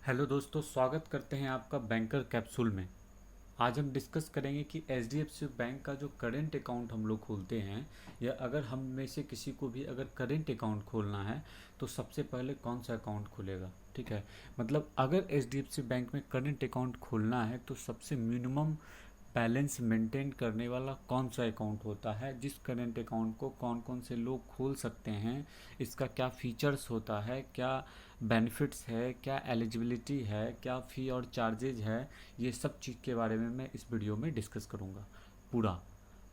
Hello दोस्तों, स्वागत करते हैं आपका बैंकर कैप्सूल में। आज हम डिस्कस करेंगे कि एचडीएफसी बैंक का जो करेंट अकाउंट हम लोग खोलते हैं, या अगर हम में से किसी को भी अगर करेंट अकाउंट खोलना है तो सबसे पहले कौन सा अकाउंट खुलेगा। ठीक है, मतलब अगर एचडीएफसी बैंक में करेंट अकाउंट खोलना है तो सबसे मिनिमम बैलेंस मेंटेन करने वाला कौन सा अकाउंट होता है, जिस करेंट अकाउंट को कौन कौन से लोग खोल सकते हैं, इसका क्या फीचर्स होता है, क्या बेनिफिट्स है, क्या एलिजिबिलिटी है, क्या फ़ी और चार्जेज है, ये सब चीज़ के बारे में मैं इस वीडियो में डिस्कस करूँगा पूरा।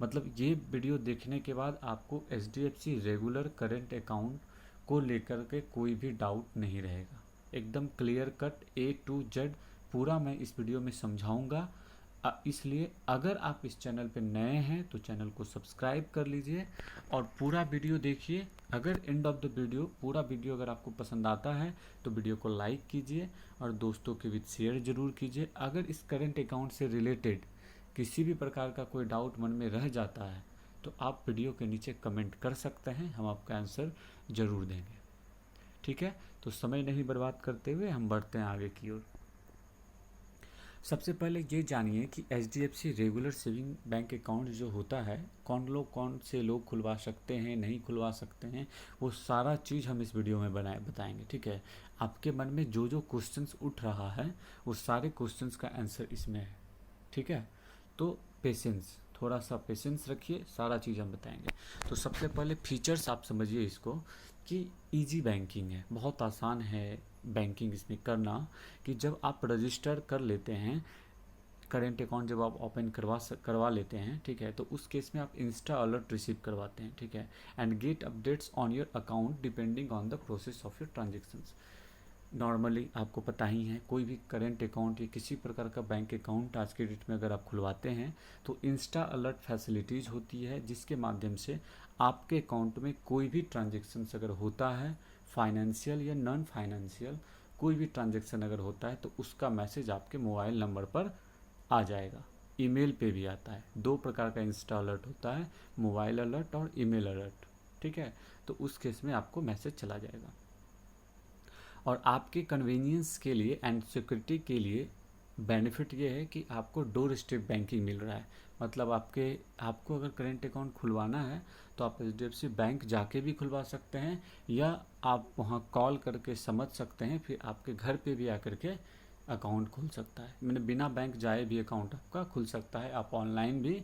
मतलब ये वीडियो देखने के बाद आपको एचडीएफसी रेगुलर करेंट अकाउंट को लेकर के कोई भी डाउट नहीं रहेगा। एकदम clear cut A to Z पूरा मैं इस वीडियो में समझाऊंगा। इसलिए अगर आप इस चैनल पे नए हैं तो चैनल को सब्सक्राइब कर लीजिए और पूरा वीडियो देखिए। अगर एंड ऑफ द वीडियो पूरा वीडियो अगर आपको पसंद आता है तो वीडियो को लाइक कीजिए और दोस्तों के बीच शेयर ज़रूर कीजिए। अगर इस करेंट अकाउंट से रिलेटेड किसी भी प्रकार का कोई डाउट मन में रह जाता है तो आप वीडियो के नीचे कमेंट कर सकते हैं, हम आपका आंसर ज़रूर देंगे। ठीक है, तो समय नहीं बर्बाद करते हुए हम बढ़ते हैं आगे की ओर। सबसे पहले ये जानिए कि HDFC regular saving bank account जो होता है कौन से लोग खुलवा सकते हैं, नहीं खुलवा सकते हैं, वो सारा चीज़ हम इस वीडियो में बताएंगे। ठीक है, आपके मन में जो जो क्वेश्चंस उठ रहा है वो सारे क्वेश्चंस का आंसर इसमें है। ठीक है, तो पेशेंस, थोड़ा सा पेशेंस रखिए, सारा चीज़ हम बताएंगे। तो सबसे पहले फीचर्स आप समझिए इसको कि इजी बैंकिंग है, बहुत आसान है बैंकिंग इसमें करना। कि जब आप रजिस्टर कर लेते हैं करेंट अकाउंट, जब आप ओपन करवा लेते हैं, ठीक है, तो उस केस में आप इंस्टा अलर्ट रिसीव करवाते हैं। ठीक है, and gate updates on your account depending on the process of your transactions. Normally आपको पता ही है, कोई भी करेंट अकाउंट या किसी प्रकार का बैंक अकाउंट आज के डेट में अगर आप खुलवाते हैं तो इंस्टा अलर्ट फैसिलिटीज़ होती है, जिसके माध्यम से आपके अकाउंट में कोई भी ट्रांजेक्शन्स अगर होता है, फाइनेंशियल या नॉन फाइनेंशियल कोई भी ट्रांजेक्शन अगर होता है तो उसका मैसेज आपके मोबाइल नंबर पर आ जाएगा। ईमेल पे भी आता है। दो प्रकार का इंस्टा अलर्ट होता है, मोबाइल अलर्ट और ईमेल अलर्ट। ठीक है, तो उस केस में आपको मैसेज चला जाएगा। और आपके कन्वीनियंस के लिए एंड सिक्योरिटी के लिए बेनिफिट ये है कि आपको डोर स्टेप बैंकिंग मिल रहा है। मतलब आपको अगर करेंट अकाउंट खुलवाना है तो आप एचडीएफसी बैंक जाके भी खुलवा सकते हैं, या आप वहाँ कॉल करके समझ सकते हैं, फिर आपके घर पे भी आकर के अकाउंट खुल सकता है। मैंने बिना बैंक जाए भी अकाउंट आपका खुल सकता है, आप ऑनलाइन भी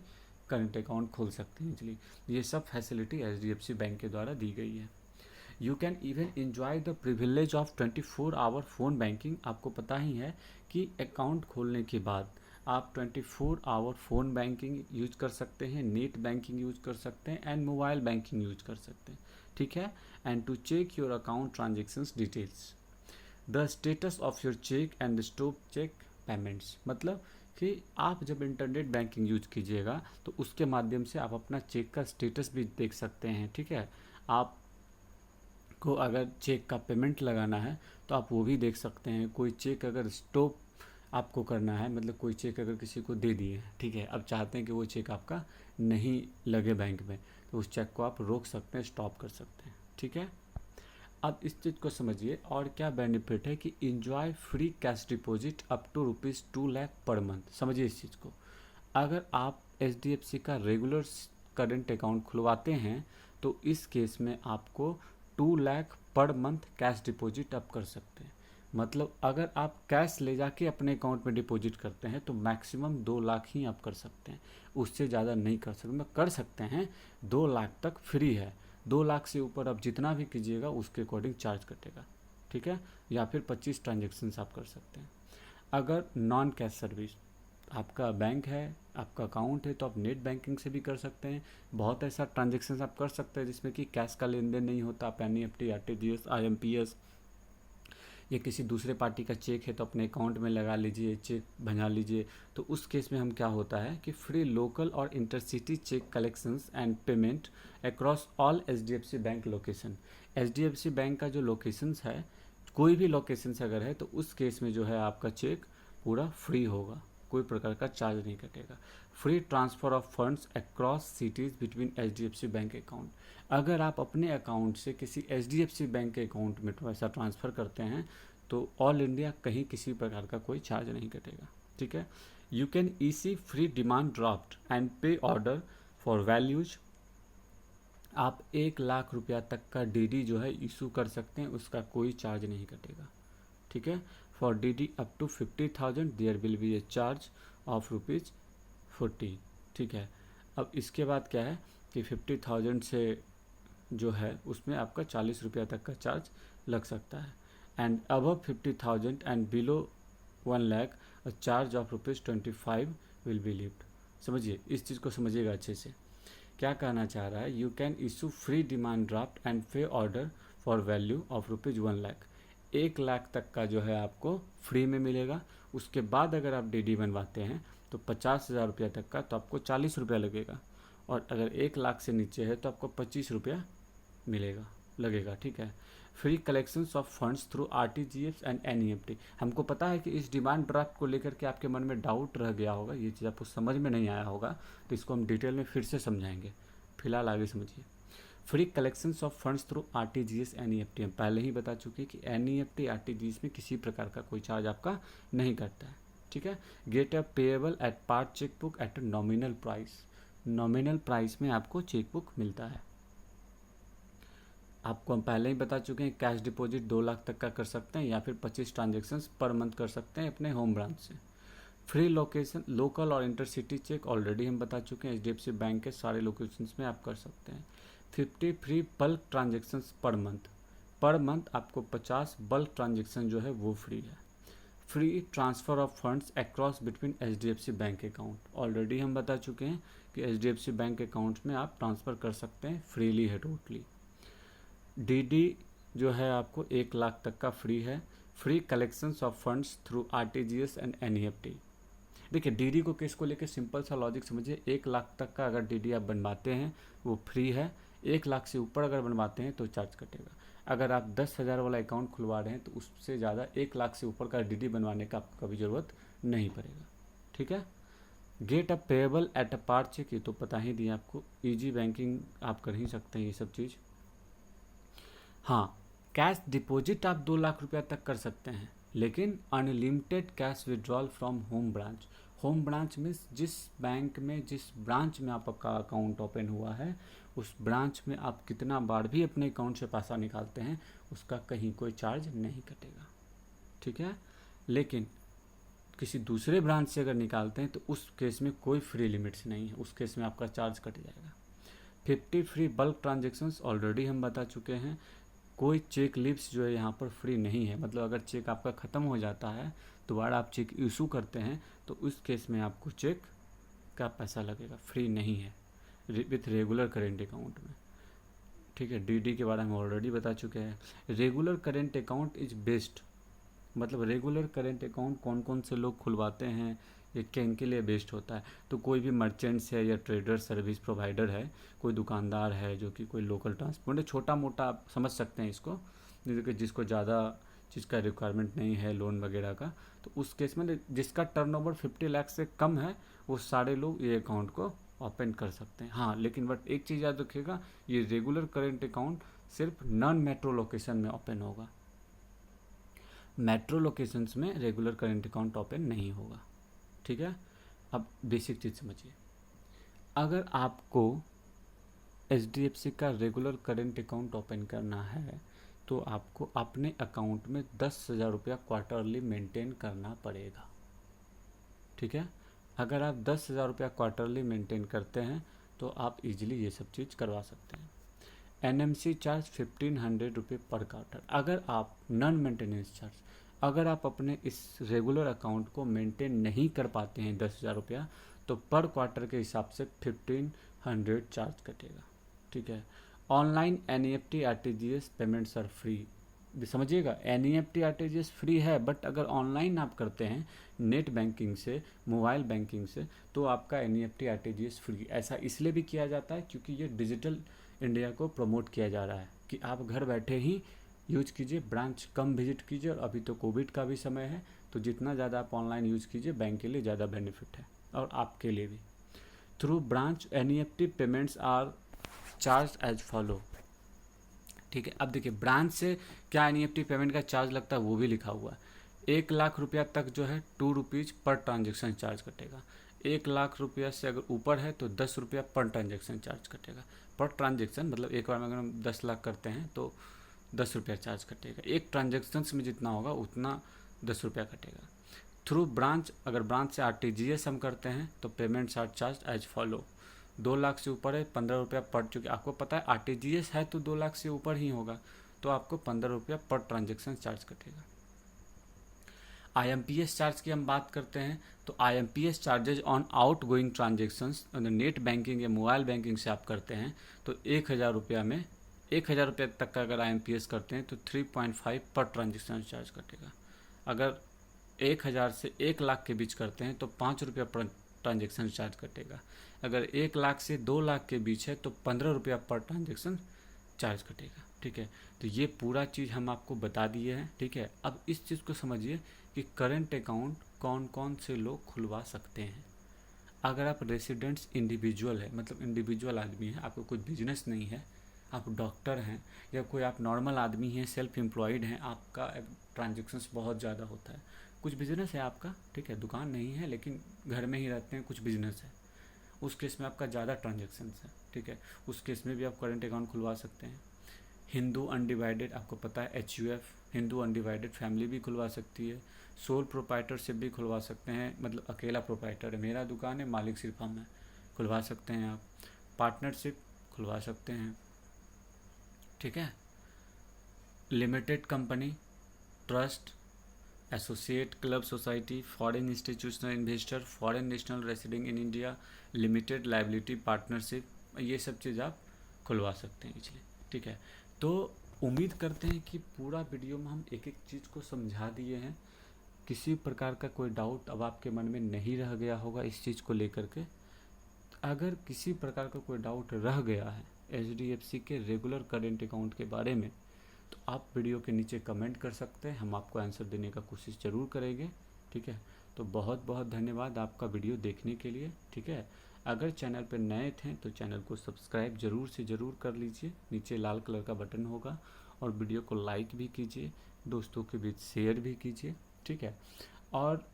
करेंट अकाउंट खोल सकते हैं इजली। ये सब फैसिलिटी एचडीएफसी बैंक के द्वारा दी गई है। You can even enjoy the privilege of 24 hour phone banking. आपको पता ही है कि अकाउंट खोलने के बाद आप 24 आवर फ़ोन बैंकिंग यूज कर सकते हैं, नेट बैंकिंग यूज कर सकते हैं एंड मोबाइल बैंकिंग यूज कर सकते हैं। ठीक है, and to check your account transactions details, the status of your cheque and stop cheque payments. मतलब कि आप जब इंटरनेट बैंकिंग यूज कीजिएगा तो उसके माध्यम से आप अपना चेक का स्टेटस भी देख सकते हैं। ठीक है, आप को अगर चेक का पेमेंट लगाना है तो आप वो भी देख सकते हैं। कोई चेक अगर स्टॉप आपको करना है, मतलब कोई चेक अगर किसी को दे दिए हैं, ठीक है, अब चाहते हैं कि वो चेक आपका नहीं लगे बैंक में, तो उस चेक को आप रोक सकते हैं, स्टॉप कर सकते हैं। ठीक है, अब इस चीज़ को समझिए और क्या बेनिफिट है कि enjoy free cash deposit up to ₹2 lakh per month. समझिए इस चीज़ को, अगर आप एचडीएफसी का रेगुलर करंट अकाउंट खुलवाते हैं तो इस केस में आपको 2 lakh per month cash deposit आप कर सकते हैं। मतलब अगर आप कैश ले जाके अपने अकाउंट में डिपॉजिट करते हैं तो मैक्सिमम 2 लाख ही आप कर सकते हैं, उससे ज़्यादा नहीं कर सकते। मैं कर सकते हैं 2 लाख तक फ्री है, 2 लाख से ऊपर आप जितना भी कीजिएगा उसके अकॉर्डिंग चार्ज कटेगा। ठीक है, या फिर 25 ट्रांजेक्शन्स आप कर सकते हैं। अगर नॉन कैश सर्विस, आपका बैंक है, आपका अकाउंट है, तो आप नेट बैंकिंग से भी कर सकते हैं। बहुत ऐसा ट्रांजेक्शन आप कर सकते हैं जिसमें कि कैश का लेन देन नहीं होता। आप एनईएफटी, आरटीजीएस, आईएमपीएस या किसी दूसरे पार्टी का चेक है तो अपने अकाउंट में लगा लीजिए, चेक भंजा लीजिए। तो उस केस में हम क्या होता है कि फ्री लोकल और intercity cheque collections and payment across all HDFC bank location. HDFC bank का जो लोकेशंस है, कोई भी लोकेशंस अगर है तो उस केस में जो है आपका चेक पूरा फ्री होगा, कोई प्रकार का चार्ज नहीं कटेगा। Free transfer of funds across cities between HDFC bank account. अगर आप अपने अकाउंट से किसी एचडीएफसी बैंक के अकाउंट में पैसा ट्रांसफ़र करते हैं तो ऑल इंडिया कहीं किसी प्रकार का कोई चार्ज नहीं कटेगा। ठीक है। यू कैन इसी free demand draft and pay order for values. आप 1 लाख रुपया तक का डीडी जो है इशू कर सकते हैं, उसका कोई चार्ज नहीं कटेगा। ठीक है। For DD up to 50,000 there will be a charge of ₹40। ठीक है। अब इसके बाद क्या है कि 50,000 से जो है उसमें आपका 40 रुपया तक का चार्ज लग सकता है। And above 50,000 and below 1 lakh charge of ₹25 will be lived. समझिए, इस चीज़ को समझिएगा अच्छे से। क्या कहना चाह रहा है, you can issue free demand draft and pay order for value of ₹1 lakh. 1 lakh तक का जो है आपको फ्री में मिलेगा। उसके बाद अगर आप डीडी बनवाते हैं तो 50,000 रुपया तक का तो आपको 40 रुपया लगेगा, और अगर 1 लाख से नीचे है तो आपको 25 रुपया मिलेगा लगेगा। ठीक है। Free collections of funds through RTGS and NEFT. हमको पता है कि इस डिमांड ड्राफ्ट को लेकर के आपके मन में डाउट रह गया होगा, ये चीज़ आपको समझ में नहीं आया होगा, तो इसको हम डिटेल में फिर से समझाएंगे। फिलहाल आगे समझिए। Free collections of funds through RTGS NEFT हम पहले ही बता चुके कि एनईएफटी आरटीजीएस में किसी प्रकार का कोई चार्ज आपका नहीं कटता है। ठीक है। Get a payable at part chequebook at nominal price. Nominal price में आपको चेकबुक मिलता है। आपको हम पहले ही बता चुके हैं कैश डिपॉजिट 2 लाख तक का कर सकते हैं या फिर 25 ट्रांजेक्शन्स पर मंथ कर सकते हैं अपने होम ब्रांच से। फ्री लोकेशन लोकल और इंटरसिटी चेक ऑलरेडी हम बता चुके हैं, एचडीएफसी बैंक के सारे लोकेशंस में आप कर सकते हैं। 50 free bulk transactions per month आपको 50 बल्क ट्रांजेक्शन जो है वो फ्री है। Free transfer of funds across between HDFC bank account already हम बता चुके हैं कि एचडीएफसी बैंक अकाउंट्स में आप ट्रांसफ़र कर सकते हैं, फ्रीली है टोटली। डीडी जो है आपको 1 लाख तक का फ्री है। Free collections of funds through RTGS and NEFT. देखिए, डीडी को केस को लेकर सिंपल सा लॉजिक समझिए। 1 लाख तक का अगर डीडी आप बनवाते हैं वो फ्री है। 1 लाख से ऊपर अगर बनवाते हैं तो चार्ज कटेगा। अगर आप 10,000 वाला अकाउंट खुलवा रहे हैं तो उससे ज़्यादा 1 लाख से ऊपर का डीडी बनवाने का आपको कभी ज़रूरत नहीं पड़ेगा। ठीक है। Get a payable at a part cheque, ये तो पता ही दिया आपको। ईजी बैंकिंग आप कर ही सकते हैं ये सब चीज़। हाँ, कैश डिपॉजिट आप 2 लाख रुपया तक कर सकते हैं, लेकिन unlimited cash withdrawal from home branch. Home branch में जिस बैंक में जिस ब्रांच में आपका अकाउंट ओपन हुआ है उस ब्रांच में आप कितना बार भी अपने अकाउंट से पैसा निकालते हैं उसका कहीं कोई चार्ज नहीं कटेगा। ठीक है। लेकिन किसी दूसरे ब्रांच से अगर निकालते हैं तो उस केस में कोई फ्री लिमिट्स नहीं है, उस केस में आपका चार्ज कट जाएगा। 50 फ्री बल्क ट्रांजेक्शन्स ऑलरेडी हम बता चुके हैं। कोई चेक लिप्स जो है यहाँ पर फ्री नहीं है, मतलब अगर चेक आपका ख़त्म हो जाता है दोबारा आप चेक इशू करते हैं तो उस केस में आपको चेक का पैसा लगेगा, फ्री नहीं है विथ रेगुलर करेंट अकाउंट में। ठीक है। डीडी के बारे में ऑलरेडी बता चुके हैं। Regular current account is best, मतलब रेगुलर करेंट अकाउंट कौन कौन से लोग खुलवाते हैं, ये किनके लिए बेस्ट होता है, तो कोई भी मर्चेंट्स है या ट्रेडर सर्विस प्रोवाइडर है, कोई दुकानदार है जो कि कोई लोकल ट्रांसपोर्ट है, छोटा मोटा आप समझ सकते हैं इसको, जिसको ज़्यादा चीज़ का रिक्वायरमेंट नहीं है लोन वगैरह का, तो उस केस में जिसका टर्नओवर 50 लाख से कम है वो सारे लोग ये अकाउंट को ओपन कर सकते हैं। हाँ, लेकिन बट एक चीज़ याद रखिएगा, ये रेगुलर करेंट अकाउंट सिर्फ नॉन मेट्रो लोकेशन में ओपन होगा, मेट्रो लोकेशंस में रेगुलर करेंट अकाउंट ओपन नहीं होगा। ठीक है। अब बेसिक चीज़ समझिए, अगर आपको एचडीएफसी का रेगुलर करेंट अकाउंट ओपन करना है तो आपको अपने अकाउंट में 10,000 रुपया क्वार्टरली मेंटेन करना पड़ेगा। ठीक है। अगर आप 10,000 रुपया क्वार्टरली मेंटेन करते हैं तो आप इजीली ये सब चीज़ करवा सकते हैं। एनएमसी चार्ज 1,500 रुपये पर क्वार्टर। अगर आप नॉन मेंटेनेंस चार्ज, अगर आप अपने इस रेगुलर अकाउंट को मेंटेन नहीं कर पाते हैं 10,000 रुपया, तो पर क्वार्टर के हिसाब से 1,500 चार्ज कटेगा। ठीक है। Online NEFT RTGS payments are free. समझिएगा, एनईएफटी आरटीजीएस फ्री है, बट अगर ऑनलाइन आप करते हैं नेट बैंकिंग से, मोबाइल बैंकिंग से, तो आपका एनईएफटी आरटीजीएस फ्री। ऐसा इसलिए भी किया जाता है क्योंकि ये डिजिटल इंडिया को प्रमोट किया जा रहा है कि आप घर बैठे ही यूज कीजिए, ब्रांच कम विजिट कीजिए, और अभी तो कोविड का भी समय है तो जितना ज़्यादा आप ऑनलाइन यूज कीजिए बैंक के लिए ज़्यादा बेनिफिट है और आपके लिए भी। Through branch NEFT payments are charge as follow. ठीक है। अब देखिए ब्रांच से क्या एनईएफटी पेमेंट का चार्ज लगता है वो भी लिखा हुआ है। 1 लाख रुपया तक जो है 2 रुपीज़ पर ट्रांजेक्शन चार्ज कटेगा। 1 लाख रुपया से अगर ऊपर है तो 10 रुपया पर ट्रांजेक्शन चार्ज कटेगा। पर ट्रांजेक्शन मतलब एक बार में अगर हम 10 लाख करते हैं तो 10 रुपया चार्ज कटेगा। एक ट्रांजेक्शन में जितना होगा उतना 10 रुपया कटेगा। थ्रू ब्रांच, अगर ब्रांच से आरटीजीएस हम करते हैं तो payments are charge as follow. 2 lakh से ऊपर है 15 रुपया पर, चुके आपको पता है आरटीजीएस है तो 2 लाख से ऊपर ही होगा, तो आपको 15 रुपया पर ट्रांजेक्शन चार्ज कटेगा। आईएमपीएस चार्ज की हम बात करते हैं तो IMPS charges on out going transactions net banking या मोबाइल बैंकिंग से आप करते हैं तो 1,000 रुपया में 1,000 रुपये तक का अगर आईएमपीएस करते हैं तो 3.5 पर ट्रांजेक्शन चार्ज कटेगा। अगर 1,000 से 1 लाख के बीच करते हैं तो 5 रुपया पर ट्रांजेक्शन चार्ज कटेगा। अगर 1 लाख से 2 लाख के बीच है तो 15 रुपया पर ट्रांजेक्शन चार्ज कटेगा। ठीक है, तो ये पूरा चीज़ हम आपको बता दिए हैं। ठीक है, अब इस चीज़ को समझिए कि करंट अकाउंट कौन कौन से लोग खुलवा सकते हैं। अगर आप रेसिडेंट्स इंडिविजुअल है, मतलब इंडिविजुअल आदमी है, आपको कुछ बिजनेस नहीं है, आप डॉक्टर हैं या कोई आप नॉर्मल आदमी हैं, सेल्फ एम्प्लॉयड हैं, आपका ट्रांजेक्शन्स बहुत ज़्यादा होता है, कुछ बिजनेस है आपका, ठीक है, दुकान नहीं है लेकिन घर में ही रहते हैं, कुछ बिजनेस है, उस केस में आपका ज़्यादा ट्रांजेक्शन्स है। ठीक है, उस केस में भी आप करंट अकाउंट खुलवा सकते हैं। हिंदू अनडिवाइडेड, आपको पता है एचयूएफ, हिंदू अनडिवाइडेड फैमिली भी खुलवा सकती है। सोल प्रोप्राइटरशिप भी खुलवा सकते हैं, मतलब अकेला प्रोप्राइटर है, मेरा दुकान है, मालिक सिर्फ हम हैं, खुलवा सकते हैं आप। पार्टनरशिप खुलवा सकते हैं। ठीक है, limited company, trust, associate, club, society, foreign institutional investor, foreign national residing in India, limited liability partnership, ये सब चीज़ आप खुलवा सकते हैं इसलिए। ठीक है, तो उम्मीद करते हैं कि पूरा वीडियो में हम एक एक चीज़ को समझा दिए हैं। किसी प्रकार का कोई डाउट अब आपके मन में नहीं रह गया होगा इस चीज़ को लेकर के। अगर किसी प्रकार का कोई डाउट रह गया है एचडीएफसी के रेगुलर करेंट अकाउंट के बारे में तो आप वीडियो के नीचे कमेंट कर सकते हैं, हम आपको आंसर देने का कोशिश ज़रूर करेंगे। ठीक है, तो बहुत बहुत धन्यवाद आपका वीडियो देखने के लिए। ठीक है, अगर चैनल पर नए थे तो चैनल को सब्सक्राइब ज़रूर से ज़रूर कर लीजिए, नीचे लाल कलर का बटन होगा, और वीडियो को लाइक भी कीजिए, दोस्तों के बीच शेयर भी कीजिए। ठीक है, और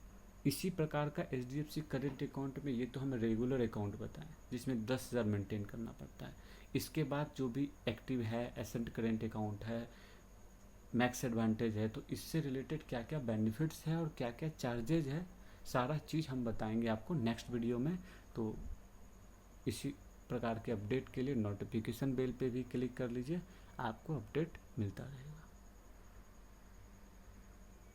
इसी प्रकार का एचडीएफसी करेंट अकाउंट में ये तो हमें रेगुलर अकाउंट बताएं जिसमें 10,000 मेंटेन करना पड़ता है। इसके बाद जो भी एक्टिव है, एसेंट करेंट अकाउंट है, मैक्स एडवांटेज है, तो इससे रिलेटेड क्या क्या बेनिफिट्स है और क्या क्या चार्जेज है, सारा चीज़ हम बताएंगे आपको नेक्स्ट वीडियो में। तो इसी प्रकार के अपडेट के लिए नोटिफिकेशन बेल पे भी क्लिक कर लीजिए, आपको अपडेट मिलता रहेगा।